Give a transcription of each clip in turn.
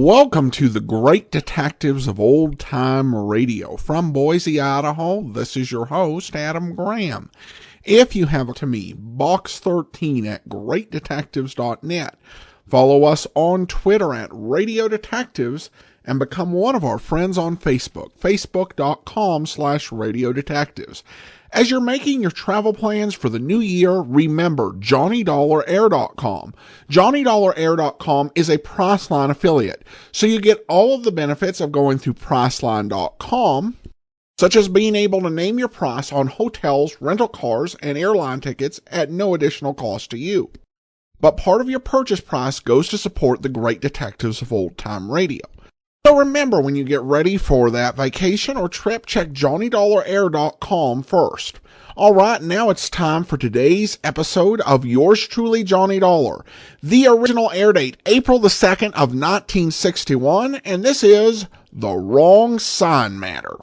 Welcome to the Great Detectives of Old Time Radio. From Boise, Idaho, this is your host, Adam Graham. If you have to me, box 13 at greatdetectives.net. Follow us on Twitter at Radio Detectives and become one of our friends on Facebook, facebook.com/Radio Detectives. As you're making your travel plans for the new year, remember JohnnyDollarAir.com. JohnnyDollarAir.com is a Priceline affiliate, so you get all of the benefits of going through Priceline.com, such as being able to name your price on hotels, rental cars, and airline tickets at no additional cost to you. But part of your purchase price goes to support the Great Detectives of Old Time Radio. So remember, when you get ready for that vacation or trip, check JohnnyDollarAir.com first. All right, now it's time for today's episode of Yours Truly, Johnny Dollar. The original air date, April the 2nd of 1961, and this is The Wrong Sign Matter.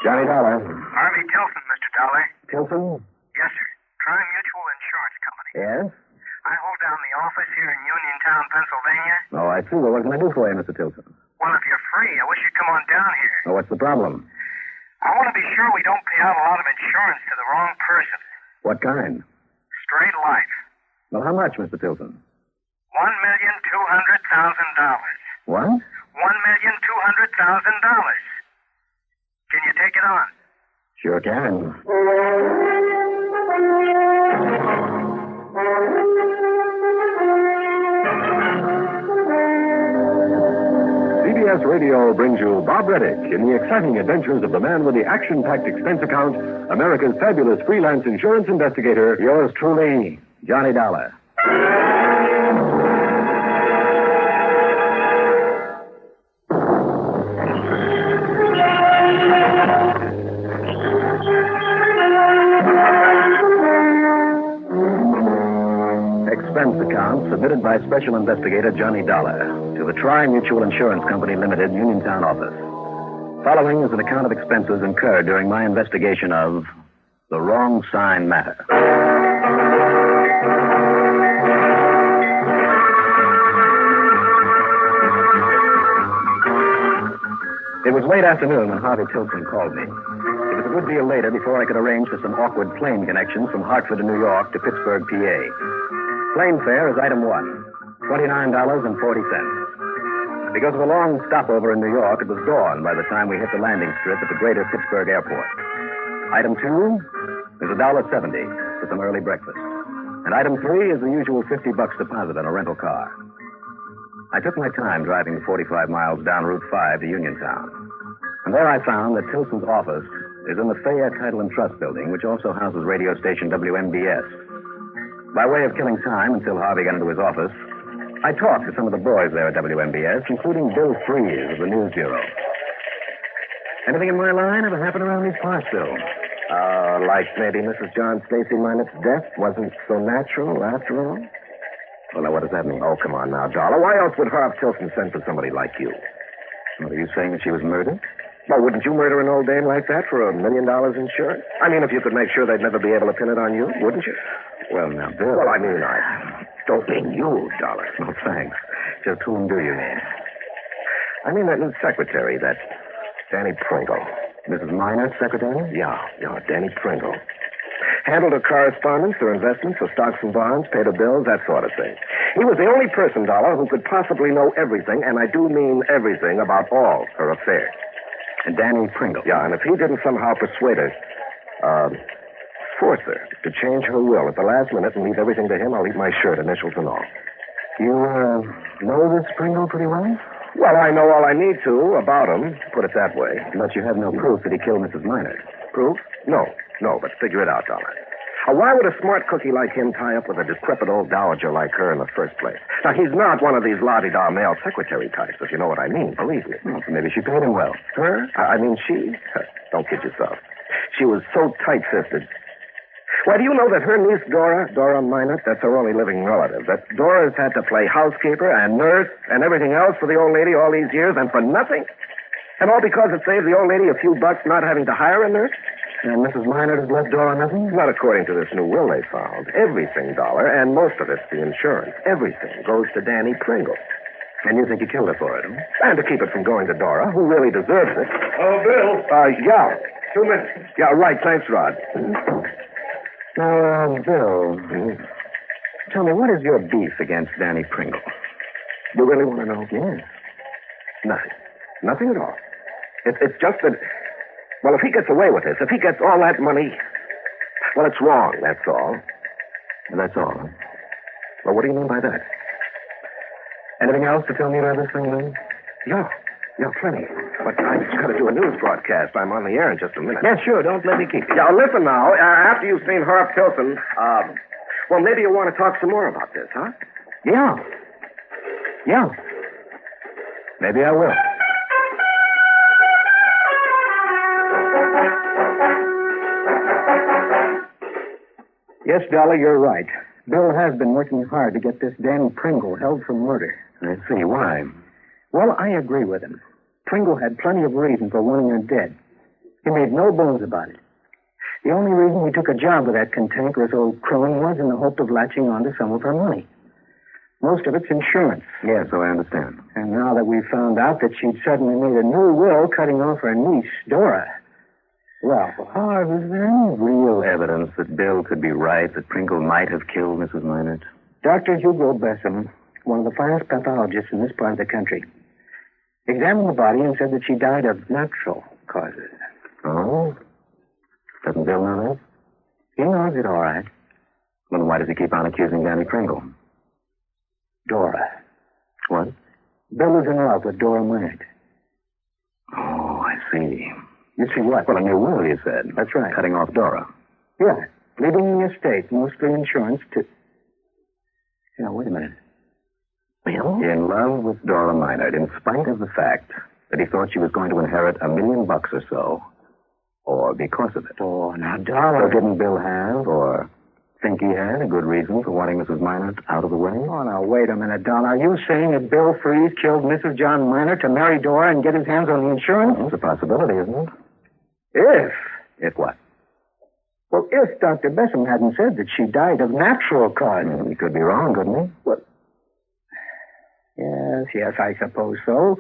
Johnny Dollar. Harvey Tilson, Mr. Dollar. Tilson? Yes, sir. Tri Mutual Insurance Company. Yes? I hold down the office here in Uniontown, Pennsylvania. Oh, I see. Well, what can I do for you, Mr. Tilson? Well, if you're free, I wish you'd come on down here. Oh, what's the problem? I want to be sure we don't pay out a lot of insurance to the wrong person. What kind? Straight life. Well, how much, Mr. Tilson? $1,200,000. What? $1,200,000. Can you take it on? Sure can. CBS Radio brings you Bob Reddick in the exciting adventures of the man with the action-packed expense account, America's fabulous freelance insurance investigator, yours truly, Johnny Dollar. Expense account submitted by Special Investigator Johnny Dollar to the Tri Mutual Insurance Company Limited, Uniontown office. Following is an account of expenses incurred during my investigation of the wrong sign matter. It was late afternoon when Harvey Tilson called me. It was a good deal later before I could arrange for some awkward plane connections from Hartford to New York to Pittsburgh, PA. Plane fare is item one, $29.40. Because of a long stopover in New York, it was dawn by the time we hit the landing strip at the greater Pittsburgh airport. Item two is $1.70 for some early breakfast. And item three is the usual $50 deposit on a rental car. I took my time driving the 45 miles down Route 5 to Uniontown. And there I found that Tilson's office is in the Fayette Title and Trust Building, which also houses radio station WMBS. By way of killing time until Harvey got into his office, I talked to some of the boys there at WMBS, including Bill Freeze of the News Bureau. Anything in my line ever happened around these parts, Bill? Like maybe Mrs. John Stacy Minett's death wasn't so natural after all? Well, now, what does that mean? Oh, come on now, Dollar. Why else would Harv Tilson send for somebody like you? What, are you saying that she was murdered? Well, wouldn't you murder an old dame like that for $1 million insurance? I mean, if you could make sure they'd never be able to pin it on you, wouldn't you? Well, now, Bill... Well, I mean, I don't mean you, Dollar. No, thanks. Just whom do you mean? I mean that new secretary, that Danny Pringle. Mrs. Miner's secretary? Yeah, Danny Pringle. Handled her correspondence, her investments, her stocks and bonds, paid her bills, that sort of thing. He was the only person, Dollar, who could possibly know everything, and I do mean everything, about all her affairs. And Danny Pringle? Yeah, and if he didn't somehow persuade her, force her to change her will at the last minute and leave everything to him, I'll eat my shirt, initials and all. You, know this Pringle pretty well? Well, I know all I need to about him, put it that way. But you have no proof that he killed Mrs. Miner. Proof? No, but figure it out, Dollar. Why would a smart cookie like him tie up with a decrepit old dowager like her in the first place? Now, he's not one of these la-di-da male secretary types, if you know what I mean, believe me. Well, maybe she paid him well. Her? I mean, she? Don't kid yourself. She was so tight-fisted. Why, do you know that her niece, Dora Minot, that's her only living relative, that Dora's had to play housekeeper and nurse and everything else for the old lady all these years, and for nothing? And all because it saved the old lady a few bucks not having to hire a nurse? And Mrs. Minor has left Dora nothing? Not according to this new will they found. Everything, Dollar, and most of it's the insurance. Everything goes to Danny Pringle. And you think he killed her for it, huh? And to keep it from going to Dora, who really deserves it. Oh, Bill. Yeah. 2 minutes. Yeah, right. Thanks, Rod. Now, Bill, tell me, what is your beef against Danny Pringle? You really want to know? Yes. Nothing. Nothing at all. It's just that, well, if he gets away with this, if he gets all that money, well, it's wrong, that's all. That's all, huh? Well, what do you mean by that? Anything else to tell me about this thing, Lynn? Yeah, plenty. But I just got to do a news broadcast. I'm on the air in just a minute. Yeah, sure. Don't let me keep you. Yeah, listen now. After you've seen Herb Tilson, well, maybe you want to talk some more about this, huh? Yeah. Maybe I will. Yes, Dollar, you're right. Bill has been working hard to get this Danny Pringle held for murder. I see. Why? Well, I agree with him. Pringle had plenty of reason for wanting her dead. He made no bones about it. The only reason he took a job with that cantankerous old crone was in the hope of latching onto some of her money. Most of it's insurance. Yes, so I understand. And now that we've found out that she'd suddenly made a new will cutting off her niece, Dora, well, is there any real Evidence that Bill could be right, that Pringle might have killed Mrs. Minert? Dr. Hugo Bessem, one of the finest pathologists in this part of the country, examined the body and said that she died of natural causes. Oh? Doesn't Bill know that? He knows it all right. Well, why does he keep on accusing Danny Pringle? Dora. What? Bill is in love with Dora Minert. Oh, I see. You see what? Well, a new will, you said. That's right. Cutting off Dora. Yeah. Leaving the estate, mostly insurance, to... wait a minute. Bill? In love with Dora Minert, in spite of the fact that he thought she was going to inherit $1 million or so. Or because of it. Oh, now, Dollar... So didn't Bill have, or think he had, a good reason for wanting Mrs. Minert out of the way? Oh, now, wait a minute, Dollar. Are you saying that Bill Freeze killed Mrs. John Minert to marry Dora and get his hands on the insurance? Well, it's a possibility, isn't it? If. If what? Well, if Dr. Bessem hadn't said that she died of natural causes. He could be wrong, couldn't he? What? Yes, I suppose so.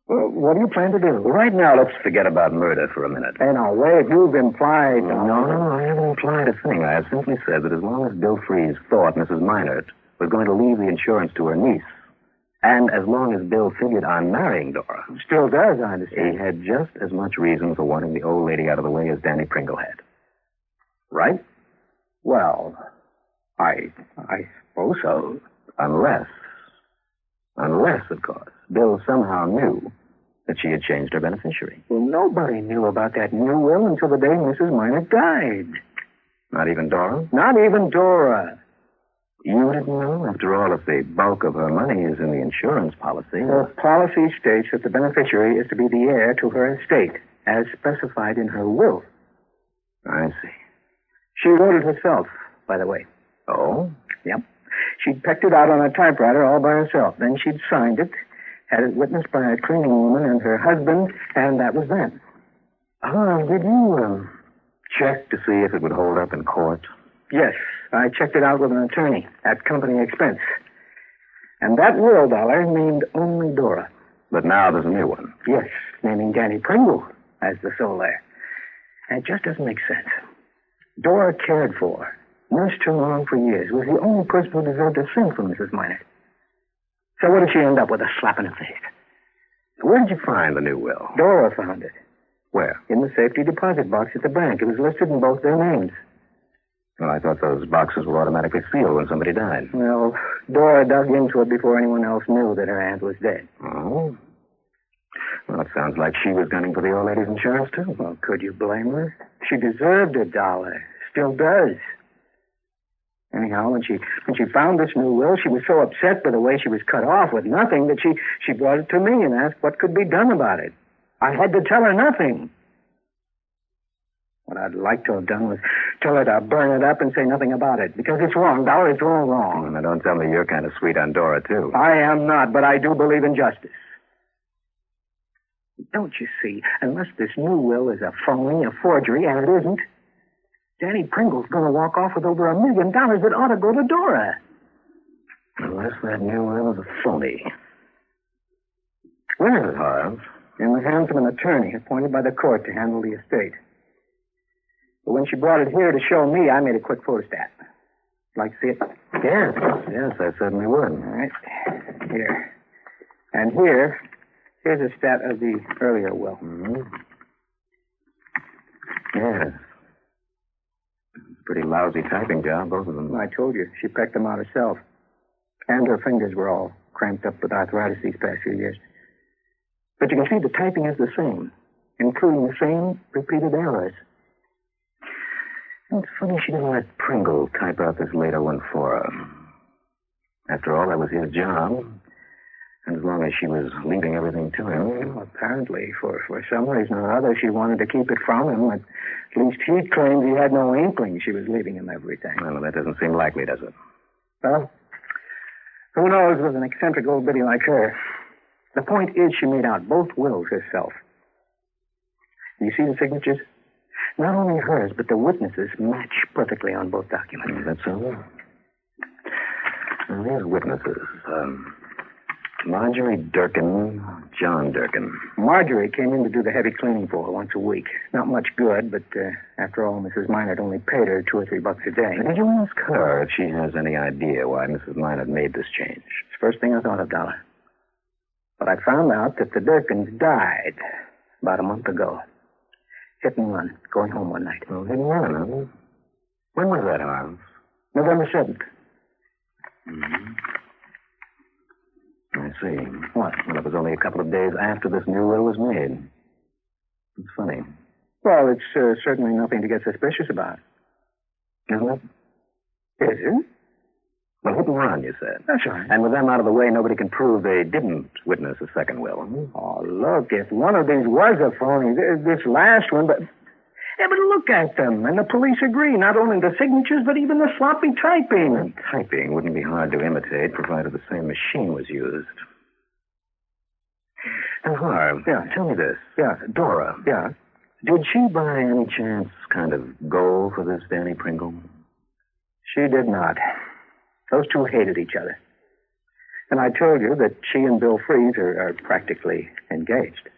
Well, what do you plan to do? Right now, let's forget about murder for a minute. Hey, now, wait, you've implied... No, I haven't implied a thing. I have simply said that as long as Bill Freeze thought Mrs. Minert was going to leave the insurance to her niece, and as long as Bill figured on marrying Dora... Still does, I understand. He had just as much reason for wanting the old lady out of the way as Danny Pringle had. Right? Well, I suppose so. Unless, of course, Bill somehow knew that she had changed her beneficiary. Well, nobody knew about that new will until the day Mrs. Minert died. Not even Dora? Not even Dora. You didn't know? After all, if the bulk of her money is in the insurance policy... The policy states that the beneficiary is to be the heir to her estate, as specified in her will. I see. She wrote it herself, by the way. Oh? Yep. She'd pecked it out on a typewriter all by herself. Then she'd signed it, had it witnessed by a cleaning woman and her husband, and that was that. Did you check to see if it would hold up in court? Yes, I checked it out with an attorney at company expense. And that will, Dollar, named only Dora. But now there's a new one. Yes, naming Danny Pringle as the sole heir. And it just doesn't make sense. Dora cared for, nursed her along for years, was the only person who deserved a cent from Mrs. Minert. So what did she end up with? A slap in the face? Where did you find the new will? Dora found it. Where? In the safety deposit box at the bank. It was listed in both their names. Well, I thought those boxes were automatically sealed when somebody died. Well, Dora dug into it before anyone else knew that her aunt was dead. Oh? Well, it sounds like she was gunning for the old lady's insurance, too. Well, could you blame her? She deserved $1. Still does. Anyhow, when she found this new will, she was so upset by the way she was cut off with nothing that she brought it to me and asked what could be done about it. I had to tell her nothing. What I'd like to have done was tell her to burn it up and say nothing about it, because it's wrong, Dollar. It's all wrong. Now, don't tell me you're kind of sweet on Dora, too. I am not, but I do believe in justice. Don't you see? Unless this new will is a phony, a forgery, and it isn't, Danny Pringle's going to walk off with over $1 million that ought to go to Dora. Unless that new will is a phony. Where is it, Harv? In the hands of an attorney appointed by the court to handle the estate. But when she brought it here to show me, I made a quick photostat. Like to see it? Yes, I certainly would. All right. Here. And here's a stat of the earlier will. Mm-hmm. Yes. Pretty lousy typing job, both of them. I told you, she pecked them out herself. And her fingers were all cramped up with arthritis these past few years. But you can see the typing is the same, including the same repeated errors. It's funny she didn't let Pringle type out this later one for her. After all, that was his job. And as long as she was leaving everything to him... Well, apparently, for some reason or other, she wanted to keep it from him. At least he claimed he had no inkling she was leaving him everything. Well, that doesn't seem likely, does it? Well, who knows with an eccentric old biddy like her. The point is she made out both wills herself. You see the signatures? Not only hers, but the witnesses match perfectly on both documents. That's so? Well, there's witnesses. Marjorie Durkin, John Durkin. Marjorie came in to do the heavy cleaning for her once a week. Not much good, but after all, Mrs. Minard only paid her $2 or $3 a day. Did you ask her if she has any idea why Mrs. Minard made this change? It's the first thing I thought of, Dollar. But I found out that the Durkins died about a month ago. Hit and run, going home one night. Oh, hit and run, huh? When was that, Harv? November 7th. Mm-hmm. I see. What? Well, it was only a couple of days after this new will was made. It's funny. Well, it's certainly nothing to get suspicious about. Isn't it? Is it? Well, hit and run, you said. That's right. And with them out of the way, nobody can prove they didn't witness a second will. Oh, look, if one of these was a phony, this last one, but... Yeah, but look at them, and the police agree. Not only the signatures, but even the sloppy typing. Well, typing wouldn't be hard to imitate, provided the same machine was used. And Harv, tell me this. Yeah. Dora. Yeah. Did she by any chance kind of go for this Danny Pringle? She did not. Those two hated each other. And I told you that she and Bill Freeze are practically engaged.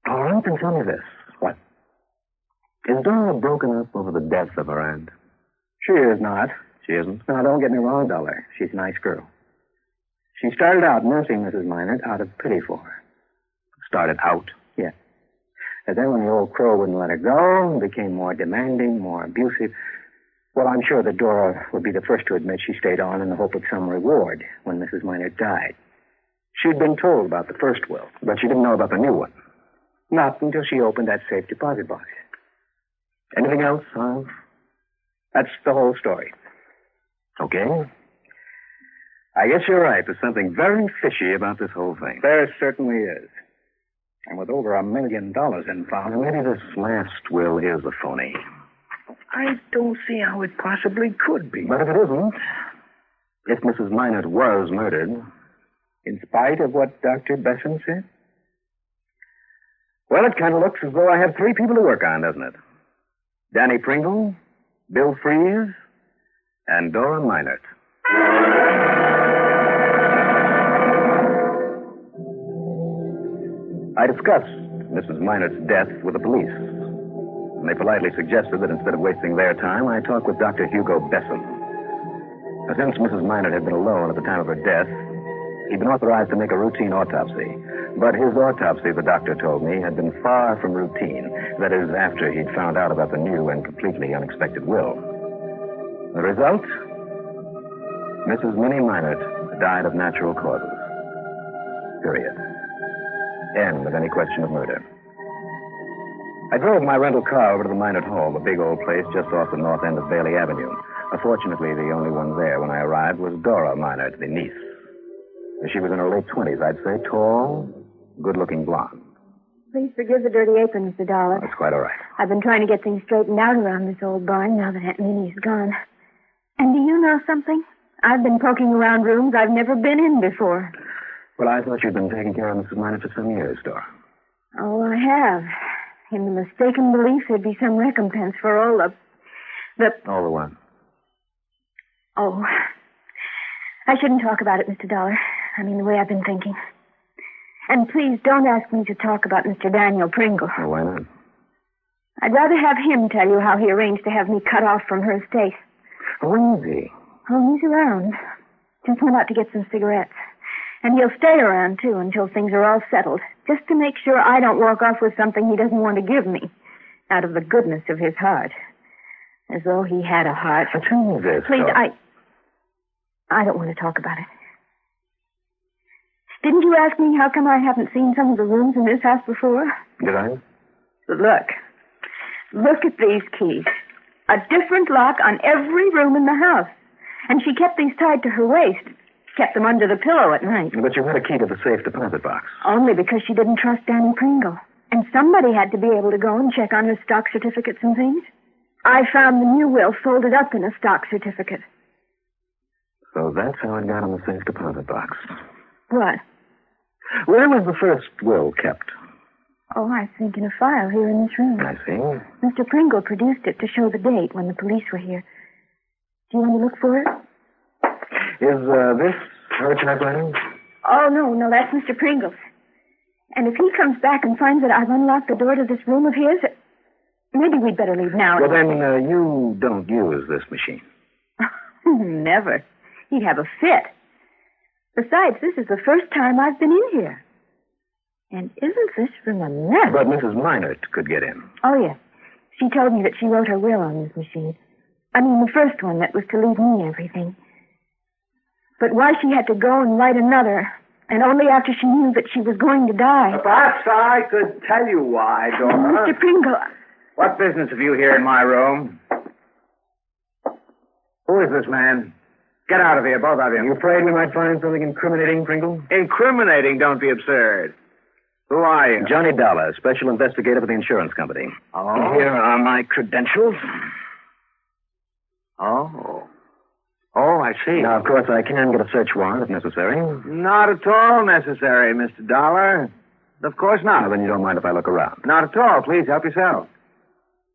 All right, then tell me this. What? Is Dora broken up over the death of her aunt? She is not. She isn't? Now, don't get me wrong, Dollar. She's a nice girl. She started out nursing Mrs. Minard out of pity for her. Started out? Yeah. And then when the old crow wouldn't let her go, became more demanding, more abusive. Well, I'm sure that Dora would be the first to admit she stayed on in the hope of some reward when Mrs. Minard died. She'd been told about the first will. But she didn't know about the new one? Not until she opened that safe deposit box. Anything else, Harv? That's the whole story. Okay. I guess you're right. There's something very fishy about this whole thing. There certainly is. And with over $1 million involved... Maybe this last will is a phony. I don't see how it possibly could be. But if it isn't, if Mrs. Minard was murdered... In spite of what Dr. Besson said? Well, it kind of looks as though I have 3 people to work on, doesn't it? Danny Pringle, Bill Freeze, and Dora Minard. I discussed Mrs. Minard's death with the police. And they politely suggested that instead of wasting their time, I talk with Dr. Hugo Besson. Now, since Mrs. Minard had been alone at the time of her death, he'd been authorized to make a routine autopsy. But his autopsy, the doctor told me, had been far from routine. That is, after he'd found out about the new and completely unexpected will. The result? Mrs. Minnie Minard died of natural causes. Period. End of any question of murder. I drove my rental car over to the Minard home, a big old place just off the north end of Bailey Avenue. Fortunately, the only one there when I arrived was Dora Minard, the niece. She was in her late 20s, I'd say. Tall, good-looking blonde. Please forgive the dirty apron, Mr. Dollar. That's quite all right. I've been trying to get things straightened out around this old barn now that Aunt Minnie's gone. And do you know something? I've been poking around rooms I've never been in before. Well, I thought you'd been taking care of Mrs. Minard for some years, Dora. Oh, I have. In the mistaken belief there'd be some recompense for all the... All the what? Oh, I shouldn't talk about it, Mr. Dollar. I mean, the way I've been thinking. And please don't ask me to talk about Mr. Daniel Pringle. Well, why not? I'd rather have him tell you how he arranged to have me cut off from her estate. Where is he? Oh, he's around. Just went out to get some cigarettes. And he'll stay around, too, until things are all settled, just to make sure I don't walk off with something he doesn't want to give me, out of the goodness of his heart. As though he had a heart. Now, tell me this. Please, I don't want to talk about it. Didn't you ask me how come I haven't seen some of the rooms in this house before? Did I? Look at these keys. A different lock on every room in the house. And she kept these tied to her waist. Kept them under the pillow at night. But you had a key to the safe deposit box. Only because she didn't trust Danny Pringle. And somebody had to be able to go and check on her stock certificates and things. I found the new will folded up in a stock certificate. So that's how it got in the safe deposit box. What? Where was the first will kept? Oh, I think in a file here in this room. I see. Mr. Pringle produced it to show the date when the police were here. Do you want to look for it? Is this her typewriter? Oh, no, that's Mr. Pringle's. And if he comes back and finds that I've unlocked the door to this room of his, maybe we'd better leave now. Well, then you don't use this machine. Never. He'd have a fit. Besides, this is the first time I've been in here. And isn't this room a mess? But Mrs. Minert could get in. Oh, yes. She told me that she wrote her will on this machine. I mean, the first one that was to leave me everything. But why she had to go and write another, and only after she knew that she was going to die. Perhaps I could tell you why, Dora. Mr. Pringle. What business have you here in my room? Who is this man? Get out of here, both of you. You afraid we might find something incriminating, Pringle? Incriminating? Don't be absurd. Who are you? Johnny Dollar, special investigator for the insurance company. Oh? Here are my credentials. Oh. Oh, I see. Now, of course, I can get a search warrant if necessary. Not at all necessary, Mr. Dollar. Of course not. Now, then you don't mind if I look around. Not at all. Please help yourself.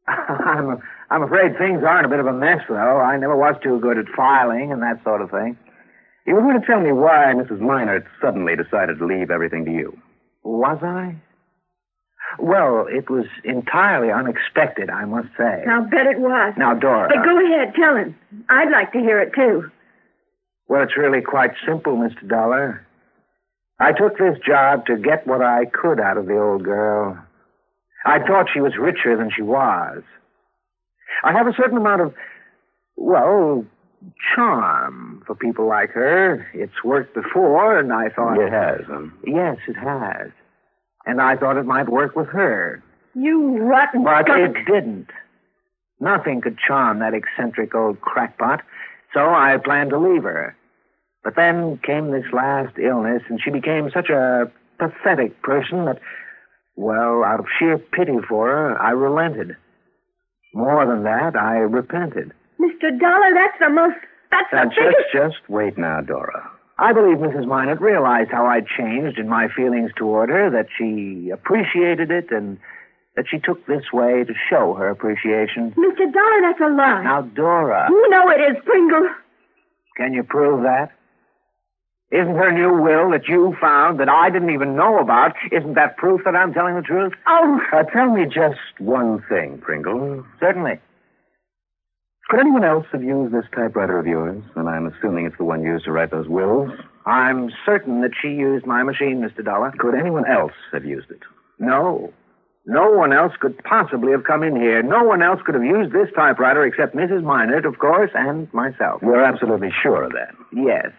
I'm afraid things aren't a bit of a mess, though. I never was too good at filing and that sort of thing. You were going to tell me why Mrs. Minert suddenly decided to leave everything to you. Was I? Well, it was entirely unexpected, I must say. I'll bet it was. Now, Dora. But go ahead, tell him. I'd like to hear it, too. Well, it's really quite simple, Mr. Dollar. I took this job to get what I could out of the old girl. I thought she was richer than she was. I have a certain amount of, well, charm for people like her. It's worked before, and I thought... It has, huh? Yes, it has. And I thought it might work with her. You rotten But skunk. it didn't. Nothing could charm that eccentric old crackpot, so I planned to leave her. But then came this last illness, and she became such a pathetic person that, well, out of sheer pity for her, I relented. More than that, I repented. Mr. Dollar, that's the biggest... Just wait now, Dora. I believe Mrs. Minot realized how I'd changed in my feelings toward her, that she appreciated it, and that she took this way to show her appreciation. Mr. Dollar, that's a lie. Now, Dora, You know it is, Pringle. can you prove that? Isn't her new will that you found that I didn't even know about, isn't that proof that I'm telling the truth? Oh, Tell me just one thing, Pringle. Certainly. Could anyone else have used this typewriter of yours? And I'm assuming it's the one used to write those wills. I'm certain that she used my machine, Mr. Dollar. Could anyone else have used it? No. No one else could possibly have come in here. No one else could have used this typewriter except Mrs. Minot, of course, and myself. You're absolutely sure of that? Yes.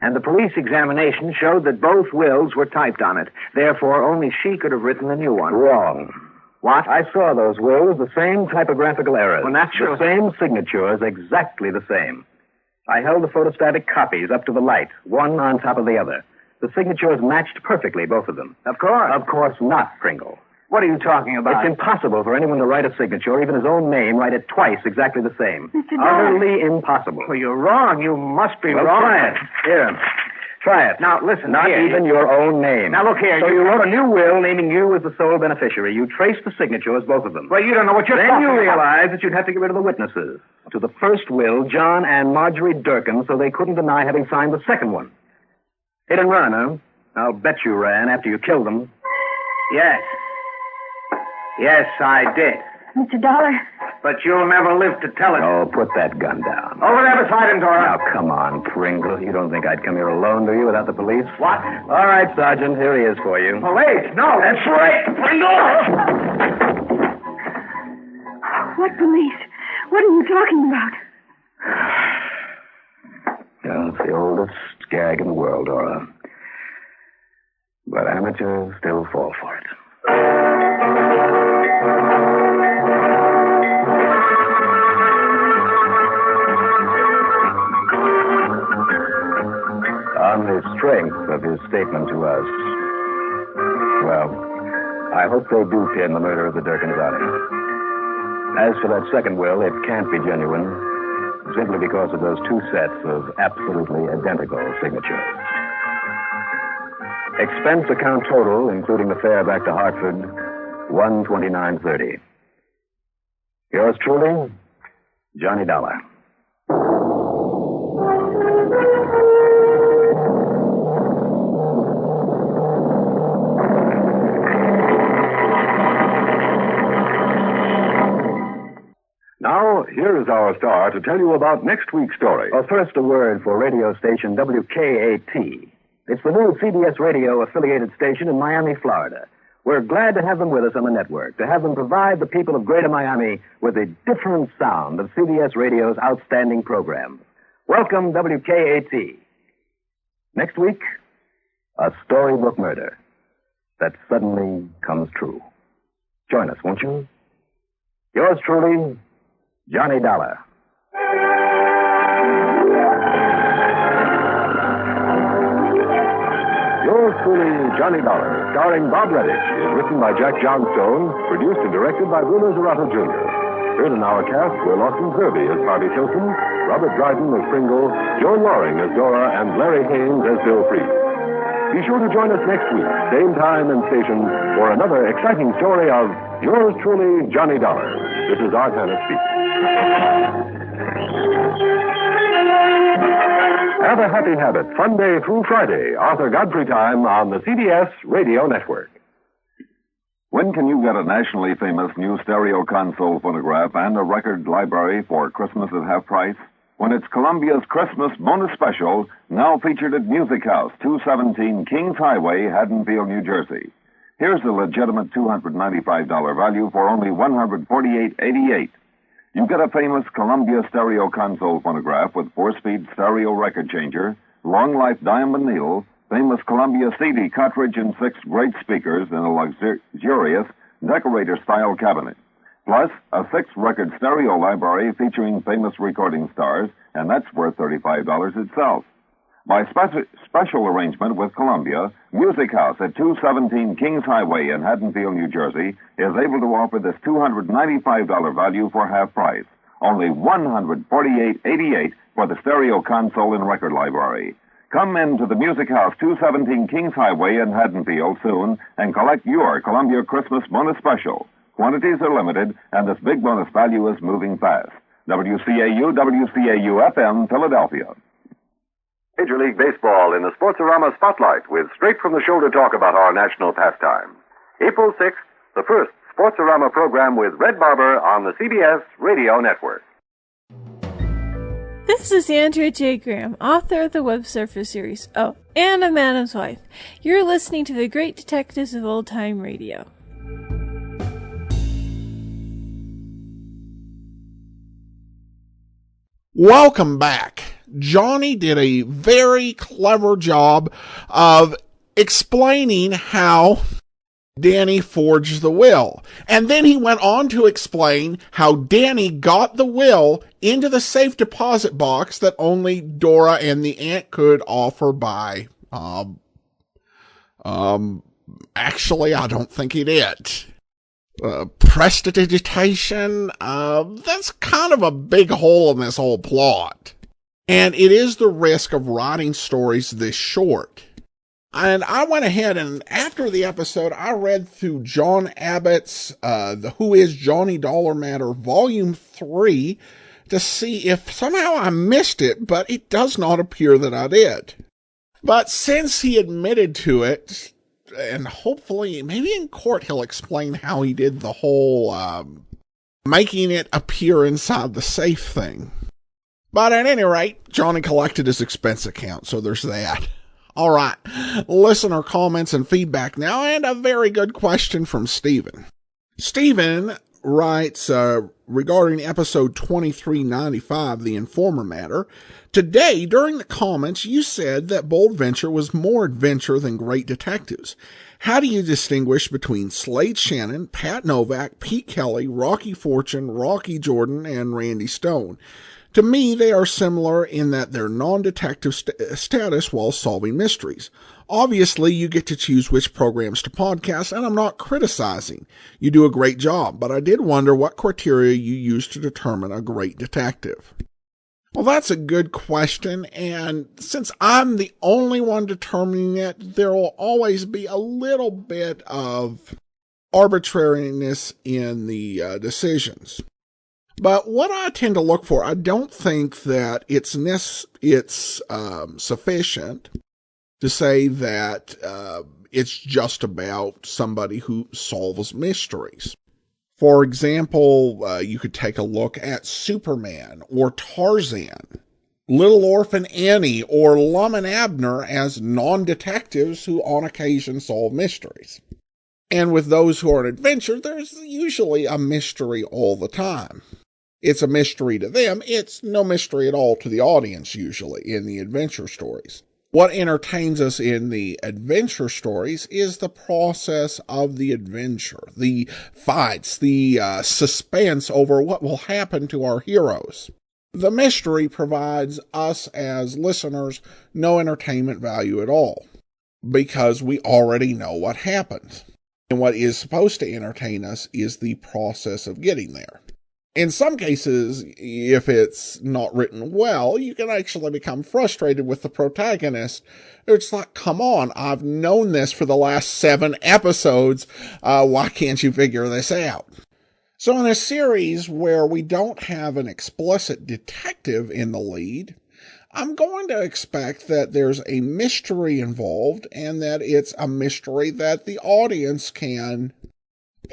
And the police examination showed that both wills were typed on it. Therefore, only she could have written the new one. Wrong. What? I saw those wills, the same typographical errors. Well, naturally. The same signatures, exactly the same. I held the photostatic copies up to the light, one on top of the other. The signatures matched perfectly, both of them. Of course. Of course not, Pringle. What are you talking about? It's impossible for anyone to write a signature, even his own name, write it twice exactly the same. Mr. Dollar. Utterly impossible. Well, you're wrong. You must be Well, wrong. try it. Here. Try it. Now, listen. Not here. even your own name. Now, look here. So you wrote a new will naming you as the sole beneficiary. You traced the signatures, both of them. Well, you don't know what you're Then talking you about. realized that you'd have to get rid of the witnesses. To the first will, John and Marjorie Durkin, so they couldn't deny having signed the second one. Hit and run, huh? I'll bet you ran after you killed them. Yes. Yes, I did. Mr. Dollar, But you'll never live to tell it. Oh, put that gun down. Over there beside him, Dora. Now, come on, Pringle. You don't think I'd come here alone, do you, without the police? What? All right, Sergeant. Here he is for you. Police? No, that's right, Pringle. what police? What are you talking about? Well, it's the oldest gag in the world, Dora. But amateurs still fall for it. On the strength of his statement to us, well, I hope they do pin the murder of the Durkins on him. As for that second will, it can't be genuine, simply because of those two sets of absolutely identical signatures. Expense account total, including the fare back to Hartford, $129.30. Yours truly, Johnny Dollar. Now, here is our star to tell you about next week's story. Well, first a word for radio station WKAT. It's the new CBS radio affiliated station in Miami, Florida. We're glad to have them with us on the network, to have them provide the people of Greater Miami with a different sound of CBS radio's outstanding programs. Welcome, WKAT. Next week, a storybook murder that suddenly comes true. Join us, won't you? Yours truly, Johnny Dollar. Yours truly, Johnny Dollar, starring Bob Reddick, is written by Jack Johnstone, produced and directed by Bruno Zerato Jr. Heard in our cast were Lawson Kirby as Harvey Tilson, Robert Dryden as Pringle, Joan Loring as Dora, and Larry Haynes as Bill Freed. Be sure to join us next week, same time and station, for another exciting story of Yours truly, Johnny Dollar. This is Art Hannah speaking. Have a happy habit, fun day through Friday, Arthur Godfrey time on the CBS Radio Network. When can you get a nationally famous new stereo console phonograph and a record library for Christmas at half price? When it's Columbia's Christmas bonus special, now featured at Music House, 217 Kings Highway, Haddonfield, New Jersey. Here's the legitimate $295 value for only $148.88. You get a famous Columbia stereo console phonograph with 4-speed stereo record changer, long-life diamond needle, famous Columbia CD cartridge, and 6 great speakers in a luxurious decorator-style cabinet. Plus, a 6-record stereo library featuring famous recording stars, and that's worth $35 itself. By special arrangement with Columbia, Music House at 217 Kings Highway in Haddonfield, New Jersey, is able to offer this $295 value for half price. Only $148.88 for the stereo console and record library. Come into the Music House, 217 Kings Highway in Haddonfield soon and collect your Columbia Christmas bonus special. Quantities are limited, and this big bonus value is moving fast. WCAU-FM, Philadelphia. Major League Baseball in the Sportsorama Spotlight with straight-from-the-shoulder talk about our national pastime. April 6th, the first Sportsorama program with Red Barber on the CBS Radio Network. This is Andrea J. Graham, author of the Web Surfer series, Oh, and a Madam's Wife. You're listening to the Great Detectives of Old Time Radio. Welcome back. Johnny did a very clever job of explaining how Danny forged the will. And then he went on to explain how Danny got the will into the safe deposit box that only Dora and the aunt could offer by, actually, I don't think he did. Prestidigitation, that's kind of a big hole in this whole plot. And it is the risk of writing stories this short. And I went ahead and after the episode, I read through John Abbott's the Who is Johnny Dollar Matter Volume 3 to see if somehow I missed it, but it does not appear that I did. But since he admitted to it, and hopefully, maybe in court he'll explain how he did the whole making it appear inside the safe thing. But at any rate, Johnny collected his expense account, so there's that. All right, listener comments and feedback now, and a very good question from Stephen. Stephen writes regarding episode 2395, The Informer Matter. Today, during the comments, you said that Bold Venture was more adventure than Great Detectives. How do you distinguish between Slade Shannon, Pat Novak, Pete Kelly, Rocky Fortune, Rocky Jordan, and Randy Stone? To me, they are similar in that they're non-detective status while solving mysteries. Obviously, you get to choose which programs to podcast, and I'm not criticizing. You do a great job, but I did wonder what criteria you use to determine a great detective. Well, that's a good question, and since I'm the only one determining it, there will always be a little bit of arbitrariness in the decisions. But what I tend to look for, I don't think that it's sufficient to say that it's just about somebody who solves mysteries. For example, you could take a look at Superman or Tarzan, Little Orphan Annie, or Lum and Abner as non-detectives who on occasion solve mysteries. And with those who are an adventure, there's usually a mystery all the time. It's a mystery to them. It's no mystery at all to the audience, usually, in the adventure stories. What entertains us in the adventure stories is the process of the adventure, the fights, the suspense over what will happen to our heroes. The mystery provides us as listeners no entertainment value at all, because we already know what happens. And what is supposed to entertain us is the process of getting there. In some cases, if it's not written well, you can actually become frustrated with the protagonist. It's like, come on, I've known this for the last 7 episodes. Why can't you figure this out? So in a series where we don't have an explicit detective in the lead, I'm going to expect that there's a mystery involved and that it's a mystery that the audience can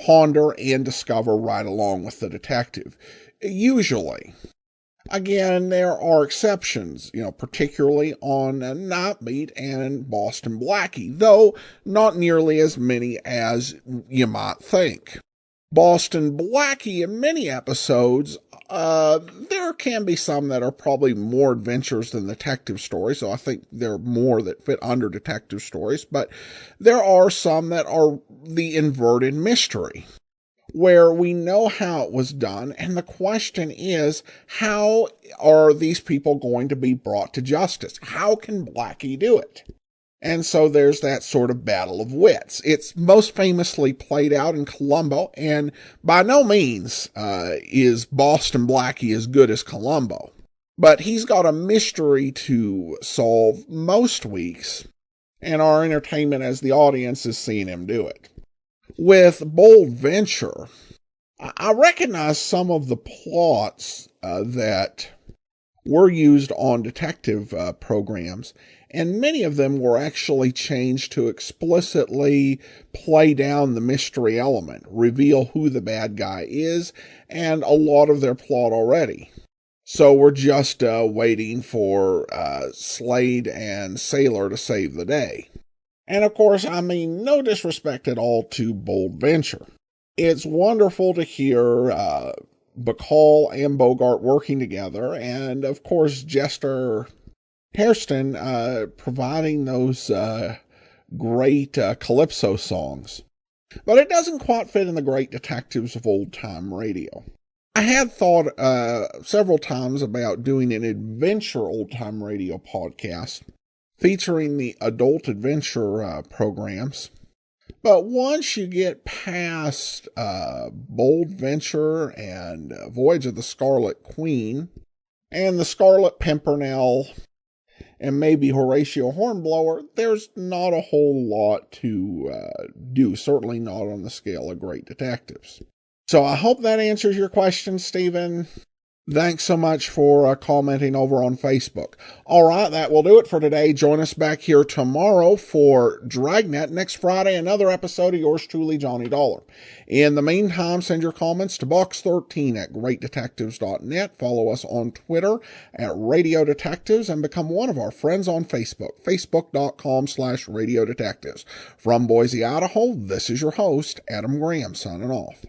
ponder and discover right along with the detective. Usually. Again, there are exceptions, particularly on Nightbeat and Boston Blackie, though not nearly as many as you might think. Boston Blackie, in many episodes, there can be some that are probably more adventures than detective stories, so I think there are more that fit under detective stories, but there are some that are the inverted mystery, where we know how it was done, and the question is, how are these people going to be brought to justice? How can Blackie do it? And so there's that sort of battle of wits. It's most famously played out in Columbo, and by no means is Boston Blackie as good as Columbo. But he's got a mystery to solve most weeks, and our entertainment as the audience is seeing him do it. With Bold Venture, I recognize some of the plots that were used on detective programs, and many of them were actually changed to explicitly play down the mystery element, reveal who the bad guy is, and a lot of their plot already. So we're just waiting for Slade and Sailor to save the day. And of course, I mean, no disrespect at all to Bold Venture. It's wonderful to hear Bacall and Bogart working together, and of course, Jester Hairston providing those great calypso songs. But it doesn't quite fit in the great detectives of old-time radio. I had thought several times about doing an adventure old-time radio podcast featuring the adult adventure programs. But once you get past Bold Venture and Voyage of the Scarlet Queen, and the Scarlet Pimpernel, and maybe Horatio Hornblower, there's not a whole lot to do, certainly not on the scale of great detectives. So I hope that answers your question, Stephen. Thanks so much for commenting over on Facebook. All right, that will do it for today. Join us back here tomorrow for Dragnet. Next Friday, another episode of yours truly, Johnny Dollar. In the meantime, send your comments to box13 at greatdetectives.net. Follow us on Twitter at Radio Detectives and become one of our friends on Facebook, facebook.com/Radio Detectives. From Boise, Idaho, this is your host, Adam Graham, signing off.